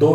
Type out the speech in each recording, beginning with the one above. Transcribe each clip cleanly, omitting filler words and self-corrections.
2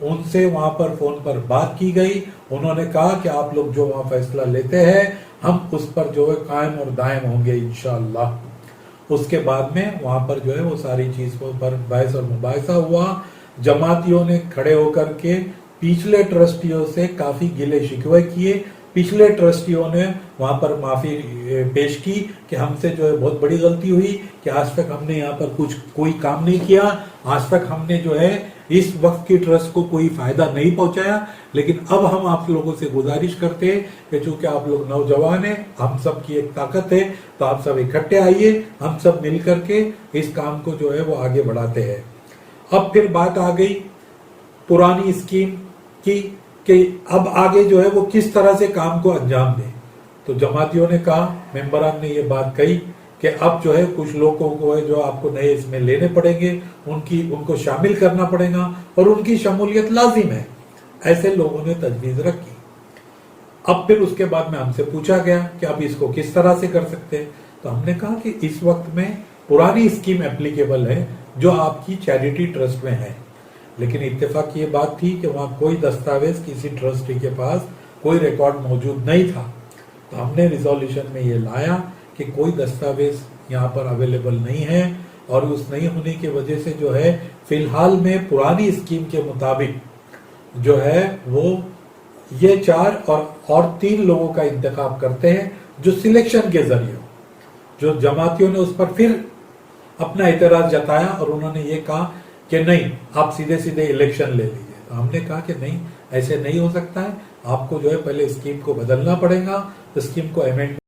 ان سے وہاں پر فون پر بات کی گئی. انہوں نے کہا کہ آپ لوگ جو وہاں فیصلہ لیتے ہیں ہم اس پر جو ہے قائم اور دائم ہوں گے انشاءاللہ. اس کے بعد میں وہاں پر جو ہے وہ ساری چیزوں پر بحث اور مباحثہ ہوا. جماعتیوں نے کھڑے ہو کر کے پچھلے ٹرسٹیوں سے کافی گلے شکوے کیے. پچھلے ٹرسٹیوں نے وہاں پر معافی پیش کی کہ ہم سے جو ہے بہت بڑی غلطی ہوئی کہ آج تک ہم نے یہاں پر کوئی کام نہیں کیا, آج تک ہم نے جو ہے اس وقت کی ٹرسٹ کو کوئی فائدہ نہیں پہنچایا. لیکن اب ہم آپ لوگوں سے گزارش کرتے ہیں کہ چونکہ آپ لوگ نوجوان ہیں, ہم سب کی ایک طاقت ہے, تو آپ سب اکٹھے آئیے, ہم سب مل کر کے اس کام کو جو ہے وہ آگے بڑھاتے ہیں. اب پھر بات آ گئی پرانی اسکیم کی کہ اب آگے جو ہے وہ کس طرح سے کام کو انجام دے. تو جماعتیوں نے کہا, ممبران نے یہ بات کہی کہ اب جو ہے کچھ لوگوں کو ہے جو آپ کو نئے اس میں لینے پڑیں گے, ان کو شامل کرنا پڑے گا اور ان کی شمولیت لازم ہے. ایسے لوگوں نے تجویز رکھی. اب پھر اس کے بعد میں ہم سے پوچھا گیا کہ اب اس کو کس طرح سے کر سکتے ہیں. تو ہم نے کہا کہ اس وقت میں پرانی اسکیم اپلیکیبل ہے جو آپ کی چیریٹی ٹرسٹ میں ہے, لیکن اتفاق یہ بات تھی کہ وہاں کوئی دستاویز کسی ٹرسٹی کے پاس کوئی ریکارڈ موجود نہیں تھا. تو ہم نے ریزولوشن میں یہ لایا کہ کوئی دستاویز یہاں پر اویلیبل نہیں ہے, اور اس نہیں ہونے کی وجہ سے جو ہے فی الحال میں پرانی اسکیم کے مطابق جو ہے وہ یہ 4 اور 3 لوگوں کا انتخاب کرتے ہیں جو سلیکشن کے ذریعے ہو. جو جماعتیوں نے اس پر پھر اپنا اعتراض جتایا اور انہوں نے یہ کہا کہ نہیں آپ سیدھے الیکشن لے لیجئے. تو ہم نے کہا کہ نہیں, ایسے نہیں ہو سکتا ہے, آپ کو جو ہے پہلے اسکیم کو بدلنا پڑے گا, اسکیم کو امینڈ.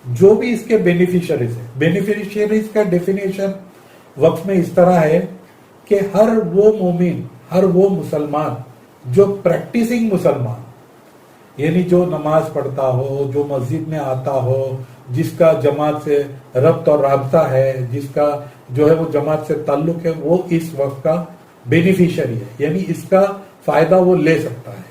جو بھی اس کے بینیفیشریز ہیں, بینیفیشریز کا ڈیفینیشن وقت میں اس طرح ہے کہ ہر وہ مومن, ہر وہ مسلمان جو پریکٹیسنگ مسلمان, یعنی جو نماز پڑھتا ہو, جو مسجد میں آتا ہو, جس کا جماعت سے ربط اور رابطہ ہے, جس کا جو ہے وہ جماعت سے تعلق ہے, وہ اس وقت کا بینیفیشری ہے, یعنی اس کا فائدہ وہ لے سکتا ہے.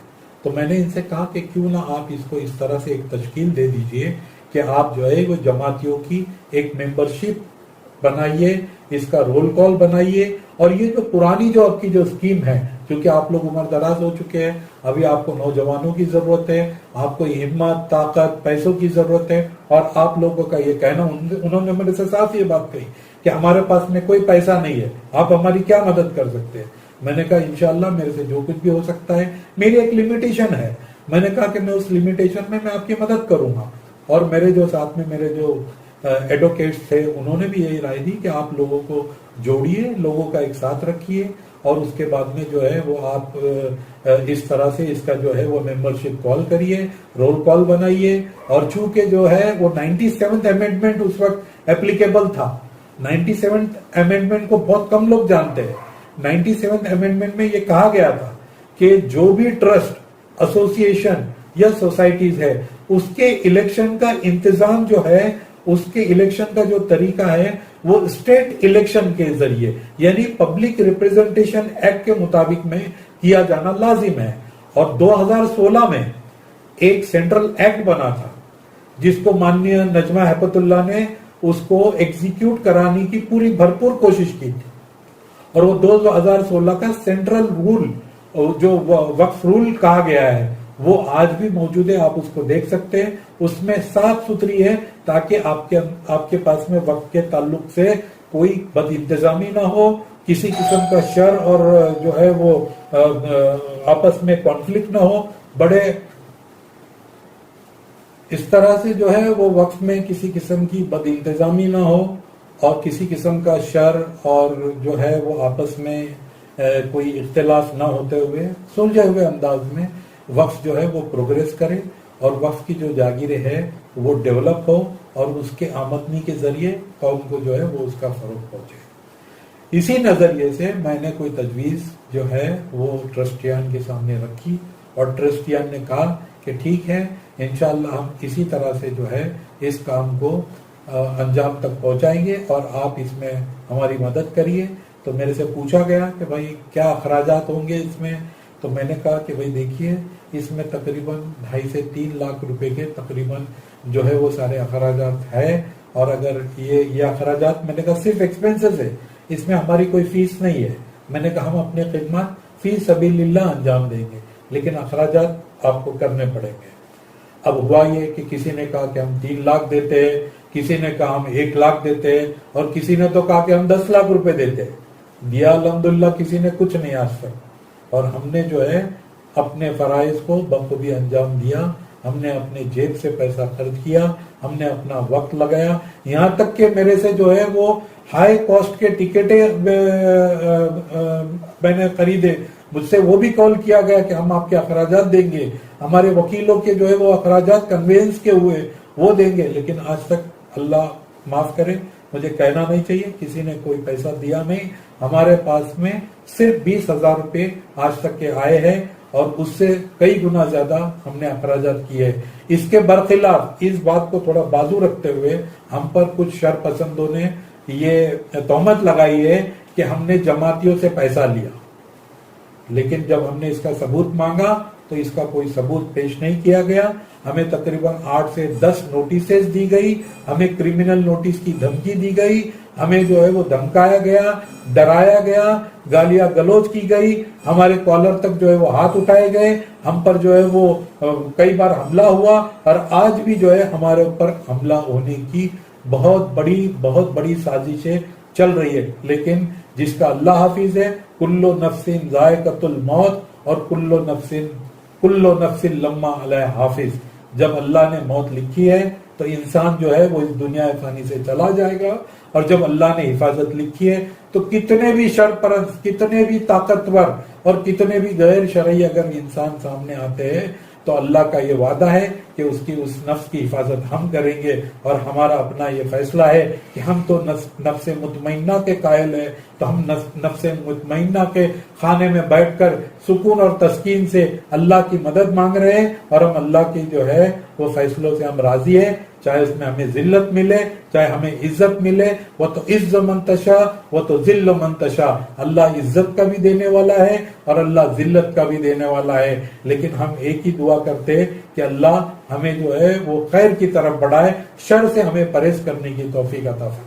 تو میں نے ان سے کہا کہ کیوں نہ آپ اس کو اس طرح سے ایک تشکیل دے دیجئے کہ آپ جو ہے وہ جماعتیوں کی ایک ممبرشپ بنائیے, اس کا رول کال بنائیے, اور یہ جو پرانی جو آپ کی جو اسکیم ہے, کیونکہ آپ لوگ عمر دراز ہو چکے ہیں, ابھی آپ کو نوجوانوں کی ضرورت ہے, آپ کو ہمت, طاقت, پیسوں کی ضرورت ہے. اور آپ لوگوں کا یہ کہنا, انہوں نے میرے سے صاف یہ بات کہی کہ ہمارے پاس میں کوئی پیسہ نہیں ہے, آپ ہماری کیا مدد کر سکتے ہیں. میں نے کہا انشاءاللہ میرے سے جو کچھ بھی ہو سکتا ہے, میری ایک لمیٹیشن ہے. میں نے کہا کہ میں اس لمیٹیشن میں آپ کی مدد کروں گا. اور میرے جو ساتھ میں میرے جو ایڈوکیٹس تھے, انہوں نے بھی یہی رائے دی کہ آپ لوگوں کو جوڑیے, لوگوں کا ایک ساتھ رکھیے, اور اس کے بعد میں جو ہے وہ آپ اس طرح سے اس کا جو ہے وہ ممبرشپ کال کریے, رول کال بنائیے. اور چونکہ جو ہے وہ 97 امینڈمنٹ اس وقت اپلیکیبل تھا. 97 امینڈمنٹ کو بہت کم لوگ جانتے ہیں. 97 امینڈمنٹ میں یہ کہا گیا تھا کہ جو بھی ٹرسٹ, ایسوسیشن یا سوسائٹیز ہے, اس کے الیکشن کا انتظام جو ہے, اس کے الیکشن کا جو طریقہ ہے وہ اسٹیٹ الیکشن کے ذریعے, یعنی پبلک ریپریزنٹیشن ایکٹ کے مطابق میں کیا جانا لازم ہے. اور 2016 میں ایک سینٹرل ایکٹ بنا تھا جس کو ماننیہ نجمہ ہیبت اللہ نے اس کو ایگزیکیوٹ کرانے کی پوری بھرپور کوشش کی تھی. اور وہ 2016 کا سینٹرل رول, جو وقف رول کہا گیا ہے, وہ آج بھی موجود ہے, آپ اس کو دیکھ سکتے ہیں. اس میں صاف ستھری ہے تاکہ آپ کے پاس میں وقت کے تعلق سے کوئی بد انتظامی نہ ہو, کسی قسم کا شر اور جو ہے وہ آپس میں کانفلکٹ نہ ہو. بڑے اس طرح سے جو ہے وہ وقت میں کسی قسم کی بد انتظامی نہ ہو, اور کسی قسم کا شر اور جو ہے وہ آپس میں کوئی اختلاف نہ ہوتے ہوئے سلجھے ہوئے انداز میں وقف جو ہے وہ پروگریس کرے, اور وقف کی جو جاگیریں ہے وہ ڈیولپ ہو, اور اس کے آمدنی کے ذریعے قوم کو جو ہے وہ اس کا فروغ پہنچے. اسی نظریے سے میں نے کوئی تجویز جو ہے وہ ٹرسٹیان کے سامنے رکھی, اور ٹرسٹیان نے کہا کہ ٹھیک ہے, انشاءاللہ ہم اسی طرح سے جو ہے اس کام کو انجام تک پہنچائیں گے, اور آپ اس میں ہماری مدد کریے. تو میرے سے پوچھا گیا کہ بھائی کیا اخراجات ہوں گے اس میں. تو میں نے کہا کہ بھائی دیکھیے, اس میں تقریباً 2.5 سے 3 لاکھ روپے کے تقریباً جو ہے وہ سارے اخراجات ہے. اور اگر یہ اخراجات, میں نے کہا صرف ایکسپینسز ہے, اس میں ہماری کوئی فیس نہیں ہے, میں نے کہا ہم اپنے خدمات فی سبیل اللہ انجام دیں گے، لیکن اخراجات آپ کو کرنے پڑیں گے۔ اب ہوا یہ کہ کسی نے کہا کہ ہم 3 لاکھ دیتے ہیں، کسی نے کہا ہم 1 لاکھ دیتے ہیں، اور کسی نے تو کہا کہ ہم 10 لاکھ روپے دیتے ہیں۔ دیا الحمدللہ، کسی نے کچھ نہیں آج تک، اور ہم نے جو ہے اپنے فرائض کو بخوبی انجام دیا۔ ہم نے اپنے جیب سے پیسہ خرچ کیا، ہم نے اپنا وقت لگایا، یہاں تک کہ میرے سے جو ہے وہ ہائی کاسٹ کے ٹکٹیں میں نے خریدے، مجھ سے وہ بھی کال کیا گیا کہ ہم آپ کے اخراجات دیں گے، ہمارے وکیلوں کے جو ہے وہ اخراجات کنوینس کے ہوئے وہ دیں گے، لیکن آج تک اللہ معاف کرے، مجھے کہنا نہیں چاہیے، کسی نے کوئی پیسہ دیا نہیں۔ ہمارے پاس میں صرف 20,000 روپے آج تک کے آئے ہیں، اور اس سے کئی گنا زیادہ ہم نے اخراجات کیے۔ اس کے برخلاف اس بات کو تھوڑا بازو رکھتے ہوئے ہم پر کچھ شر پسندوں نے یہ تہمت لگائی ہے کہ ہم نے جماعتیوں سے پیسہ لیا، لیکن جب ہم نے اس کا ثبوت مانگا تو اس کا کوئی ثبوت پیش نہیں کیا گیا۔ ہمیں تقریباً 8 سے 10 نوٹسز دی گئی، ہمیں کرمنل نوٹس کی دھمکی دی گئی، ہمیں جو ہے وہ دھمکایا گیا، ڈرایا گیا، گالیاں گلوچ کی گئی، ہمارے کالر تک جو ہے وہ ہاتھ اٹھائے گئے، ہم پر جو ہے وہ کئی بار حملہ ہوا، اور آج بھی جو ہے ہمارے اوپر حملہ ہونے کی بہت بڑی سازشیں چل رہی ہے۔ لیکن جس کا اللہ حافظ ہے، کل نفس ذائقۃ الموت، اور کل نفس لما علیہ حافظ، جب اللہ نے موت لکھی ہے تو انسان جو ہے وہ اس دنیا فانی سے چلا جائے گا، اور جب اللہ نے حفاظت لکھی ہے تو کتنے بھی شر پرست، کتنے بھی طاقتور اور کتنے بھی غیر شرعی اگر انسان سامنے آتے ہیں تو اللہ کا یہ وعدہ ہے کہ اس نفس کی حفاظت ہم کریں گے، اور ہمارا اپنا یہ فیصلہ ہے کہ ہم تو نفس مطمئنہ کے قائل ہیں، تو ہم نفس مطمئنہ کے خانے میں بیٹھ کر سکون اور تسکین سے اللہ کی مدد مانگ رہے ہیں، اور ہم اللہ کی جو ہے وہ فیصلوں سے ہم راضی ہیں، چاہے اس میں ہمیں ذلت ملے چاہے ہمیں عزت ملے۔ وہ تو عز من تشاء وہ تو ذل من تشاء، اللہ عزت کا بھی دینے والا ہے اور اللہ ذلت کا بھی دینے والا ہے، لیکن ہم ایک ہی دعا کرتے ہیں کہ اللہ ہمیں جو ہے وہ خیر کی طرف بڑھائے، شر سے ہمیں پرہیز کرنے کی توفیق عطا فرمائے۔